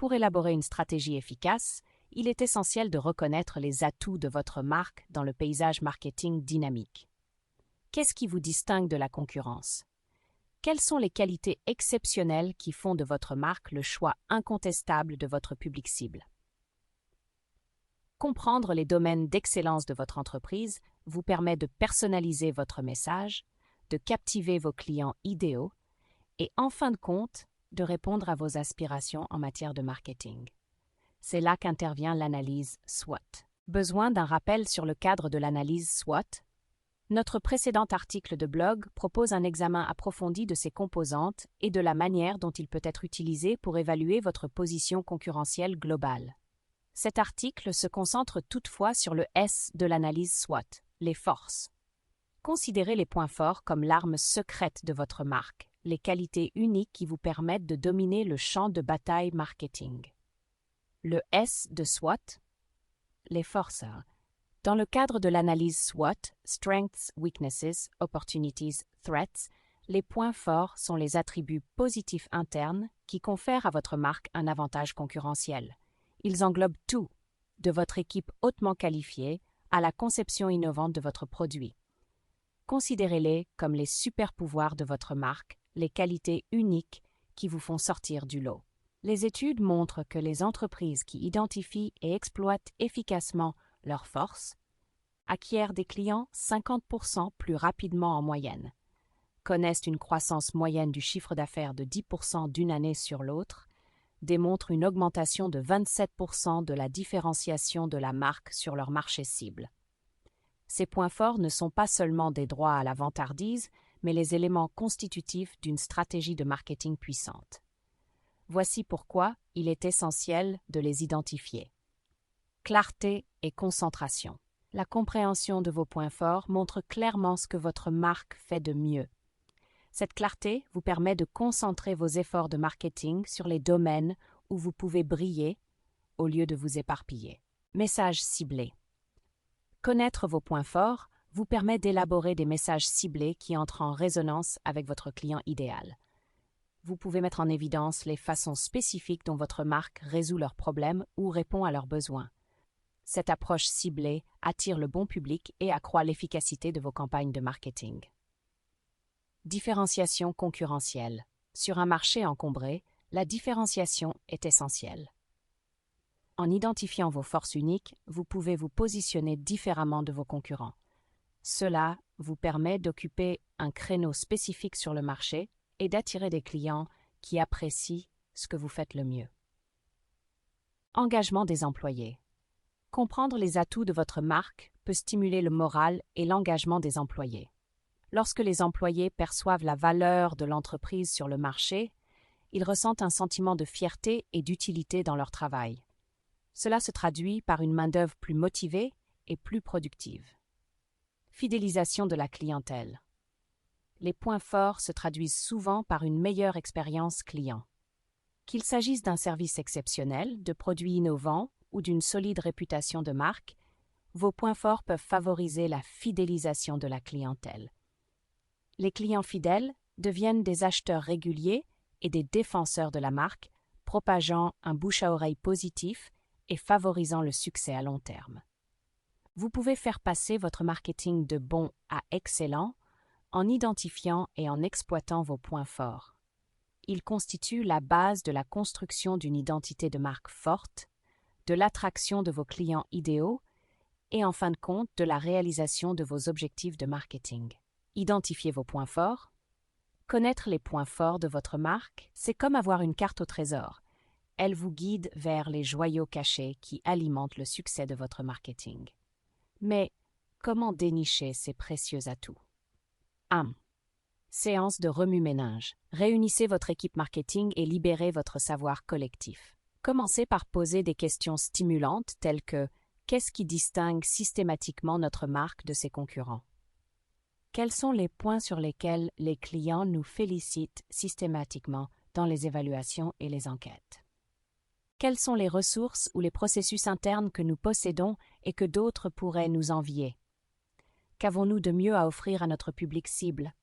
Pour élaborer une stratégie efficace, il est essentiel de reconnaître les atouts de votre marque dans le paysage marketing dynamique. Qu'est-ce qui vous distingue de la concurrence? Quelles sont les qualités exceptionnelles qui font de votre marque le choix incontestable de votre public cible? Comprendre les domaines d'excellence de votre entreprise vous permet de personnaliser votre message, de captiver vos clients idéaux et, en fin de compte, de répondre à vos aspirations en matière de marketing. C'est là qu'intervient l'analyse SWOT. Besoin d'un rappel sur le cadre de l'analyse SWOT? Notre précédent article de blog propose un examen approfondi de ses composantes et de la manière dont il peut être utilisé pour évaluer votre position concurrentielle globale. Cet article se concentre toutefois sur le S de l'analyse SWOT, les forces. Considérez les points forts comme l'arme secrète de votre marque, les qualités uniques qui vous permettent de dominer le champ de bataille marketing. Le S de SWOT, les forces. Dans le cadre de l'analyse SWOT, Strengths, Weaknesses, Opportunities, Threats, les points forts sont les attributs positifs internes qui confèrent à votre marque un avantage concurrentiel. Ils englobent tout, de votre équipe hautement qualifiée à la conception innovante de votre produit. Considérez-les comme les super-pouvoirs de votre marque, les qualités uniques qui vous font sortir du lot. Les études montrent que les entreprises qui identifient et exploitent efficacement leurs forces acquièrent des clients 50% plus rapidement en moyenne, connaissent une croissance moyenne du chiffre d'affaires de 10% d'une année sur l'autre, démontrent une augmentation de 27% de la différenciation de la marque sur leur marché cible. Ces points forts ne sont pas seulement des droits à la vantardise, mais les éléments constitutifs d'une stratégie de marketing puissante. Voici pourquoi il est essentiel de les identifier. Clarté et concentration. La compréhension de vos points forts montre clairement ce que votre marque fait de mieux. Cette clarté vous permet de concentrer vos efforts de marketing sur les domaines où vous pouvez briller au lieu de vous éparpiller. Message ciblé. Connaître vos points forts vous permet d'élaborer des messages ciblés qui entrent en résonance avec votre client idéal. Vous pouvez mettre en évidence les façons spécifiques dont votre marque résout leurs problèmes ou répond à leurs besoins. Cette approche ciblée attire le bon public et accroît l'efficacité de vos campagnes de marketing. Différenciation concurrentielle. Sur un marché encombré, la différenciation est essentielle. En identifiant vos forces uniques, vous pouvez vous positionner différemment de vos concurrents. Cela vous permet d'occuper un créneau spécifique sur le marché et d'attirer des clients qui apprécient ce que vous faites le mieux. Engagement des employés. Comprendre les atouts de votre marque peut stimuler le moral et l'engagement des employés. Lorsque les employés perçoivent la valeur de l'entreprise sur le marché, ils ressentent un sentiment de fierté et d'utilité dans leur travail. Cela se traduit par une main-d'œuvre plus motivée et plus productive. Fidélisation de la clientèle. Les points forts se traduisent souvent par une meilleure expérience client. Qu'il s'agisse d'un service exceptionnel, de produits innovants ou d'une solide réputation de marque, vos points forts peuvent favoriser la fidélisation de la clientèle. Les clients fidèles deviennent des acheteurs réguliers et des défenseurs de la marque, propageant un bouche-à-oreille positif et favorisant le succès à long terme. Vous pouvez faire passer votre marketing de bon à excellent en identifiant et en exploitant vos points forts. Ils constituent la base de la construction d'une identité de marque forte, de l'attraction de vos clients idéaux et, en fin de compte, de la réalisation de vos objectifs de marketing. Identifiez vos points forts. Connaître les points forts de votre marque, c'est comme avoir une carte au trésor. Elle vous guide vers les joyaux cachés qui alimentent le succès de votre marketing. Mais comment dénicher ces précieux atouts? 1. Séance de remue-ménage. Réunissez votre équipe marketing et libérez votre savoir collectif. Commencez par poser des questions stimulantes telles que « Qu'est-ce qui distingue systématiquement notre marque de ses concurrents ?» Quels sont les points sur lesquels les clients nous félicitent systématiquement dans les évaluations et les enquêtes? Quelles sont les ressources ou les processus internes que nous possédons et que d'autres pourraient nous envier? Qu'avons-nous de mieux à offrir à notre public cible?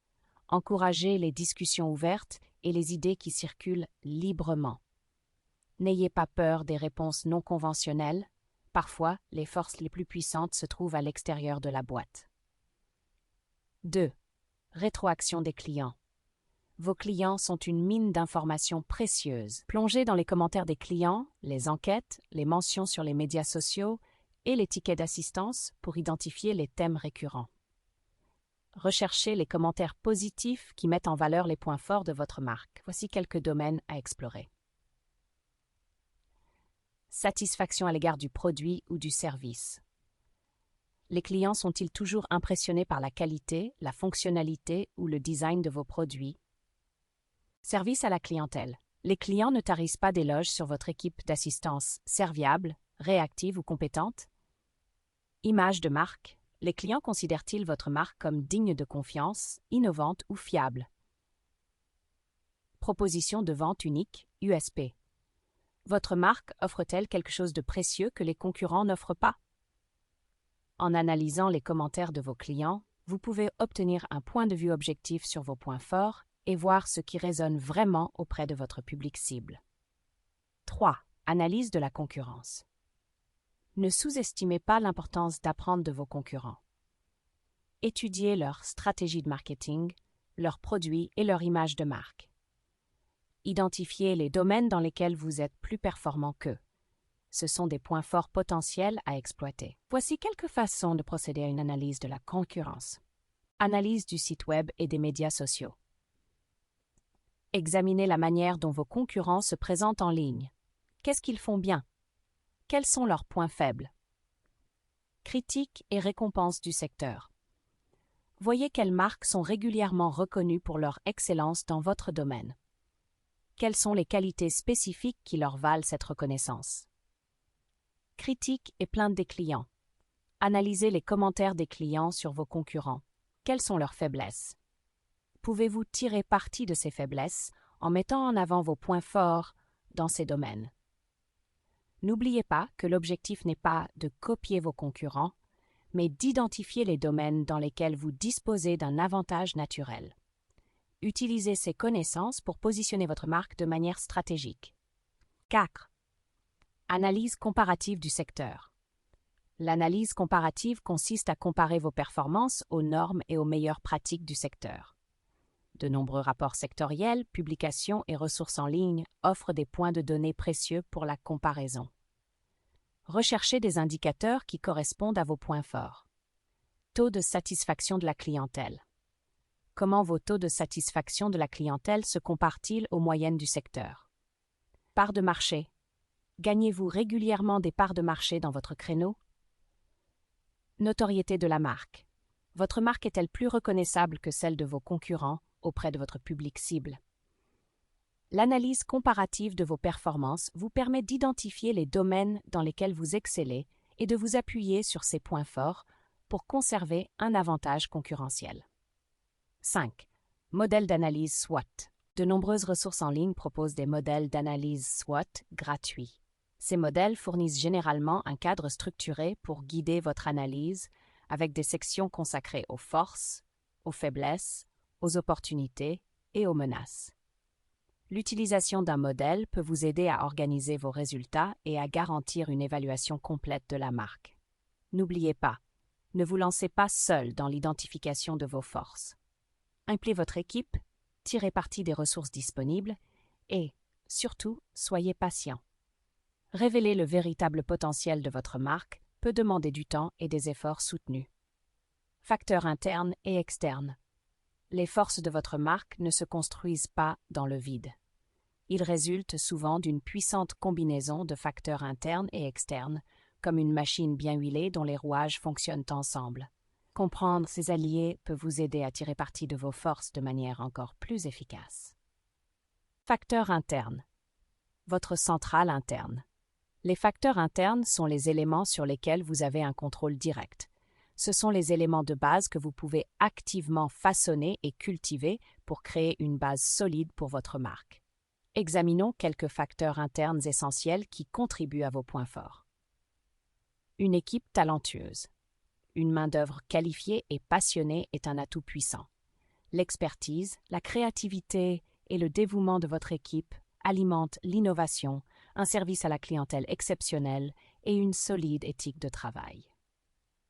Encouragez les discussions ouvertes et les idées qui circulent librement. N'ayez pas peur des réponses non conventionnelles. Parfois, les forces les plus puissantes se trouvent à l'extérieur de la boîte. 2. Rétroaction des clients. Vos clients sont une mine d'informations précieuses. Plongez dans les commentaires des clients, les enquêtes, les mentions sur les médias sociaux et les tickets d'assistance pour identifier les thèmes récurrents. Recherchez les commentaires positifs qui mettent en valeur les points forts de votre marque. Voici quelques domaines à explorer. Satisfaction à l'égard du produit ou du service. Les clients sont-ils toujours impressionnés par la qualité, la fonctionnalité ou le design de vos produits? Service à la clientèle. Les clients ne tarissent pas d'éloges sur votre équipe d'assistance serviable, réactive ou compétente? Image de marque. Les clients considèrent-ils votre marque comme digne de confiance, innovante ou fiable? Proposition de vente unique, USP. Votre marque offre-t-elle quelque chose de précieux que les concurrents n'offrent pas? En analysant les commentaires de vos clients, vous pouvez obtenir un point de vue objectif sur vos points forts et voir ce qui résonne vraiment auprès de votre public cible. 3. Analyse de la concurrence. Ne sous-estimez pas l'importance d'apprendre de vos concurrents. Étudiez leur stratégie de marketing, leurs produits et leur image de marque. Identifiez les domaines dans lesquels vous êtes plus performant qu'eux. Ce sont des points forts potentiels à exploiter. Voici quelques façons de procéder à une analyse de la concurrence. Analyse du site web et des médias sociaux. Examinez la manière dont vos concurrents se présentent en ligne. Qu'est-ce qu'ils font bien? Quels sont leurs points faibles? Critiques et récompenses du secteur. Voyez quelles marques sont régulièrement reconnues pour leur excellence dans votre domaine. Quelles sont les qualités spécifiques qui leur valent cette reconnaissance? Critiques et plaintes des clients. Analysez les commentaires des clients sur vos concurrents. Quelles sont leurs faiblesses? Pouvez-vous tirer parti de ces faiblesses en mettant en avant vos points forts dans ces domaines? N'oubliez pas que l'objectif n'est pas de copier vos concurrents, mais d'identifier les domaines dans lesquels vous disposez d'un avantage naturel. Utilisez ces connaissances pour positionner votre marque de manière stratégique. 4. Analyse comparative du secteur. L'analyse comparative consiste à comparer vos performances aux normes et aux meilleures pratiques du secteur. De nombreux rapports sectoriels, publications et ressources en ligne offrent des points de données précieux pour la comparaison. Recherchez des indicateurs qui correspondent à vos points forts. Taux de satisfaction de la clientèle. Comment vos taux de satisfaction de la clientèle se comparent-ils aux moyennes du secteur? Parts de marché. Gagnez-vous régulièrement des parts de marché dans votre créneau? Notoriété de la marque. Votre marque est-elle plus reconnaissable que celle de vos concurrents auprès de votre public cible? L'analyse comparative de vos performances vous permet d'identifier les domaines dans lesquels vous excellez et de vous appuyer sur ces points forts pour conserver un avantage concurrentiel. 5. Modèle d'analyse SWOT. De nombreuses ressources en ligne proposent des modèles d'analyse SWOT gratuits. Ces modèles fournissent généralement un cadre structuré pour guider votre analyse avec des sections consacrées aux forces, aux faiblesses, aux opportunités et aux menaces. L'utilisation d'un modèle peut vous aider à organiser vos résultats et à garantir une évaluation complète de la marque. N'oubliez pas, ne vous lancez pas seul dans l'identification de vos forces. Impliquez votre équipe, tirez parti des ressources disponibles et, surtout, soyez patient. Révéler le véritable potentiel de votre marque peut demander du temps et des efforts soutenus. Facteurs internes et externes. Les forces de votre marque ne se construisent pas dans le vide. Ils résultent souvent d'une puissante combinaison de facteurs internes et externes, comme une machine bien huilée dont les rouages fonctionnent ensemble. Comprendre ces alliés peut vous aider à tirer parti de vos forces de manière encore plus efficace. Facteurs internes. Votre centrale interne. Les facteurs internes sont les éléments sur lesquels vous avez un contrôle direct. Ce sont les éléments de base que vous pouvez activement façonner et cultiver pour créer une base solide pour votre marque. Examinons quelques facteurs internes essentiels qui contribuent à vos points forts. Une équipe talentueuse. Une main-d'œuvre qualifiée et passionnée est un atout puissant. L'expertise, la créativité et le dévouement de votre équipe alimentent l'innovation, un service à la clientèle exceptionnel et une solide éthique de travail.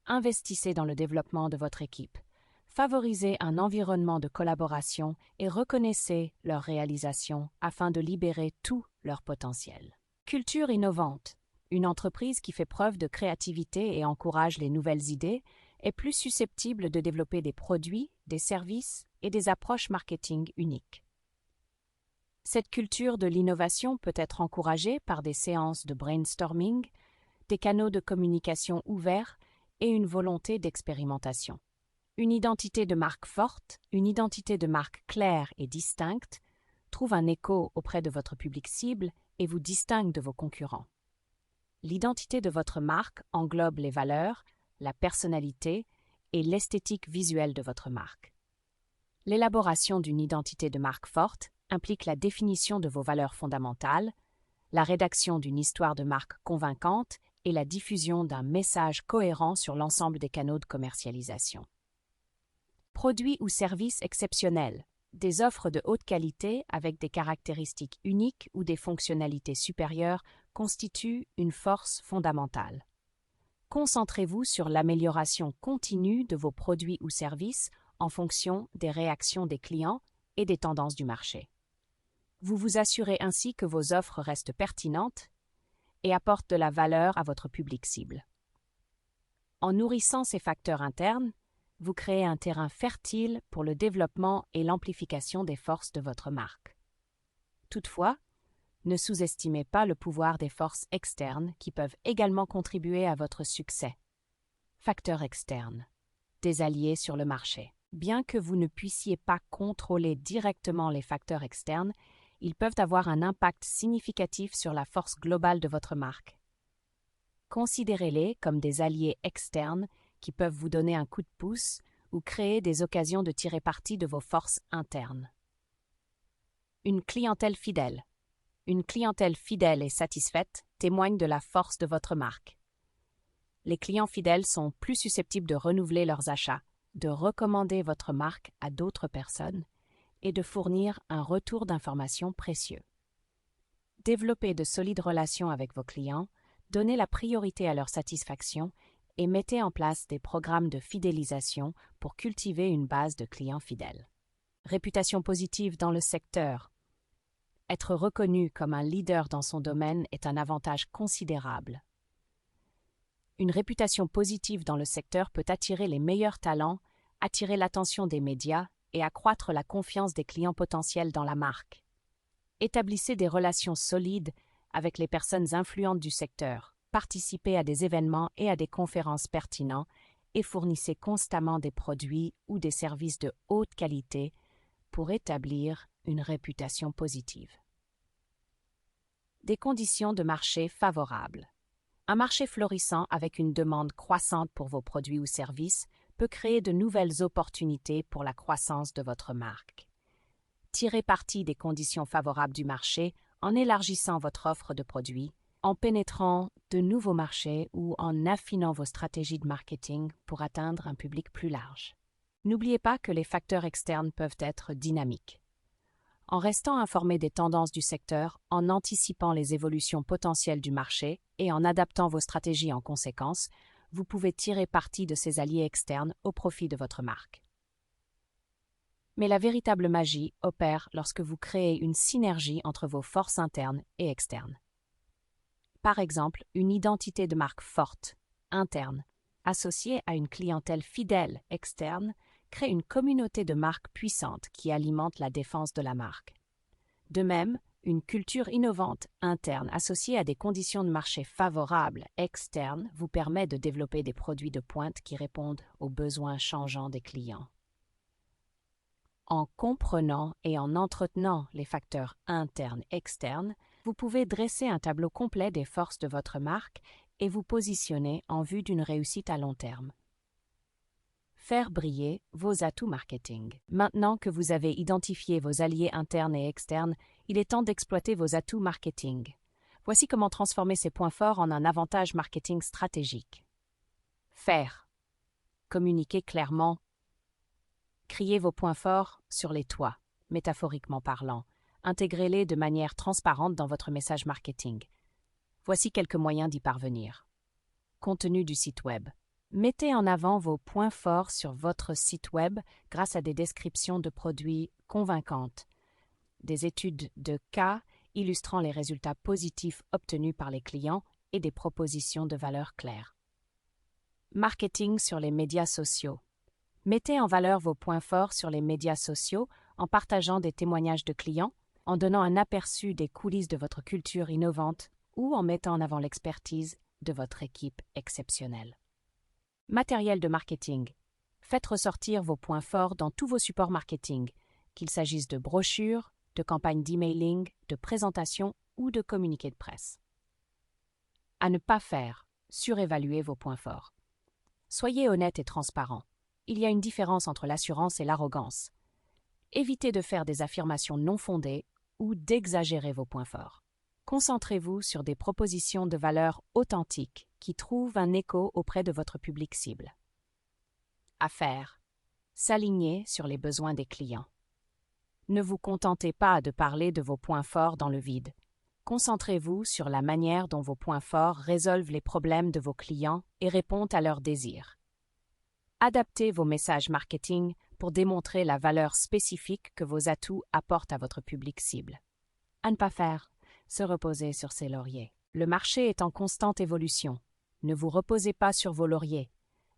Investissez dans le développement de votre équipe. Favorisez un environnement de collaboration et reconnaissez leurs réalisations afin de libérer tout leur potentiel. Culture innovante. Une entreprise qui fait preuve de créativité et encourage les nouvelles idées est plus susceptible de développer des produits, des services et des approches marketing uniques. Cette culture de l'innovation peut être encouragée par des séances de brainstorming, des canaux de communication ouverts et une volonté d'expérimentation. Une identité de marque forte, une identité de marque claire et distincte, trouve un écho auprès de votre public cible et vous distingue de vos concurrents. L'identité de votre marque englobe les valeurs, la personnalité et l'esthétique visuelle de votre marque. L'élaboration d'une identité de marque forte implique la définition de vos valeurs fondamentales, la rédaction d'une histoire de marque convaincante et la diffusion d'un message cohérent sur l'ensemble des canaux de commercialisation. Produits ou services exceptionnels, des offres de haute qualité avec des caractéristiques uniques ou des fonctionnalités supérieures constituent une force fondamentale. Concentrez-vous sur l'amélioration continue de vos produits ou services en fonction des réactions des clients et des tendances du marché. Vous vous assurez ainsi que vos offres restent pertinentes et apportent de la valeur à votre public cible. En nourrissant ces facteurs internes, vous créez un terrain fertile pour le développement et l'amplification des forces de votre marque. Toutefois, ne sous-estimez pas le pouvoir des forces externes qui peuvent également contribuer à votre succès. Facteurs externes. Des alliés sur le marché. Bien que vous ne puissiez pas contrôler directement les facteurs externes, ils peuvent avoir un impact significatif sur la force globale de votre marque. Considérez-les comme des alliés externes qui peuvent vous donner un coup de pouce ou créer des occasions de tirer parti de vos forces internes. Une clientèle fidèle. Une clientèle fidèle et satisfaite témoigne de la force de votre marque. Les clients fidèles sont plus susceptibles de renouveler leurs achats, de recommander votre marque à d'autres personnes et de fournir un retour d'informations précieux. Développez de solides relations avec vos clients, donnez la priorité à leur satisfaction et mettez en place des programmes de fidélisation pour cultiver une base de clients fidèles. Réputation positive dans le secteur. Être reconnu comme un leader dans son domaine est un avantage considérable. Une réputation positive dans le secteur peut attirer les meilleurs talents, attirer l'attention des médias et accroître la confiance des clients potentiels dans la marque. Établissez des relations solides avec les personnes influentes du secteur, participez à des événements et à des conférences pertinents et fournissez constamment des produits ou des services de haute qualité pour établir une réputation positive. Des conditions de marché favorables. Un marché florissant avec une demande croissante pour vos produits ou services peut créer de nouvelles opportunités pour la croissance de votre marque. Tirez parti des conditions favorables du marché en élargissant votre offre de produits, en pénétrant de nouveaux marchés ou en affinant vos stratégies de marketing pour atteindre un public plus large. N'oubliez pas que les facteurs externes peuvent être dynamiques. En restant informé des tendances du secteur, en anticipant les évolutions potentielles du marché et en adaptant vos stratégies en conséquence, vous pouvez tirer parti de ces alliés externes au profit de votre marque. Mais la véritable magie opère lorsque vous créez une synergie entre vos forces internes et externes. Par exemple, une identité de marque forte, interne, associée à une clientèle fidèle externe, crée une communauté de marques puissante qui alimente la défense de la marque. De même, une culture innovante interne associée à des conditions de marché favorables externes vous permet de développer des produits de pointe qui répondent aux besoins changeants des clients. En comprenant et en entretenant les facteurs internes et externes, vous pouvez dresser un tableau complet des forces de votre marque et vous positionner en vue d'une réussite à long terme. Faire briller vos atouts marketing. Maintenant que vous avez identifié vos alliés internes et externes, il est temps d'exploiter vos atouts marketing. Voici comment transformer ces points forts en un avantage marketing stratégique. Faire. Communiquer clairement. Criez vos points forts sur les toits, métaphoriquement parlant, Intégrez-les de manière transparente dans votre message marketing. Voici quelques moyens d'y parvenir. Contenu du site web. Mettez en avant vos points forts sur votre site web grâce à des descriptions de produits convaincantes, des études de cas illustrant les résultats positifs obtenus par les clients et des propositions de valeur claires. Marketing sur les médias sociaux. Mettez en valeur vos points forts sur les médias sociaux en partageant des témoignages de clients, en donnant un aperçu des coulisses de votre culture innovante ou en mettant en avant l'expertise de votre équipe exceptionnelle. Matériel de marketing. Faites ressortir vos points forts dans tous vos supports marketing, qu'il s'agisse de brochures, de campagnes d'emailing, de présentations ou de communiqués de presse. À ne pas faire, surévaluer vos points forts. Soyez honnête et transparent. Il y a une différence entre l'assurance et l'arrogance. Évitez de faire des affirmations non fondées ou d'exagérer vos points forts. Concentrez-vous sur des propositions de valeur authentiques qui trouvent un écho auprès de votre public cible. À faire. S'aligner sur les besoins des clients. Ne vous contentez pas de parler de vos points forts dans le vide. Concentrez-vous sur la manière dont vos points forts résolvent les problèmes de vos clients et répondent à leurs désirs. Adaptez vos messages marketing pour démontrer la valeur spécifique que vos atouts apportent à votre public cible. À ne pas faire. Se reposer sur ses lauriers. Le marché est en constante évolution. Ne vous reposez pas sur vos lauriers.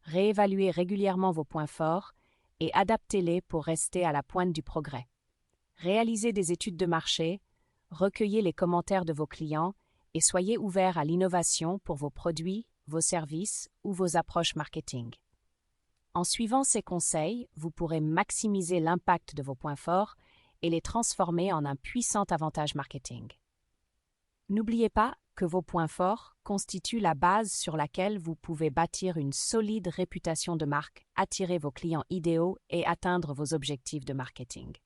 Réévaluez régulièrement vos points forts et adaptez-les pour rester à la pointe du progrès. Réalisez des études de marché, recueillez les commentaires de vos clients et soyez ouverts à l'innovation pour vos produits, vos services ou vos approches marketing. En suivant ces conseils, vous pourrez maximiser l'impact de vos points forts et les transformer en un puissant avantage marketing. N'oubliez pas que vos points forts constituent la base sur laquelle vous pouvez bâtir une solide réputation de marque, attirer vos clients idéaux et atteindre vos objectifs de marketing.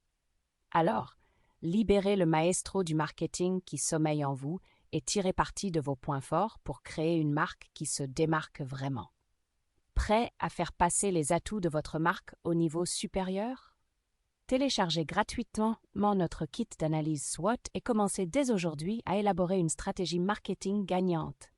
Alors, libérez le maestro du marketing qui sommeille en vous et tirez parti de vos points forts pour créer une marque qui se démarque vraiment. Prêt à faire passer les atouts de votre marque au niveau supérieur? Téléchargez gratuitement notre kit d'analyse SWOT et commencez dès aujourd'hui à élaborer une stratégie marketing gagnante.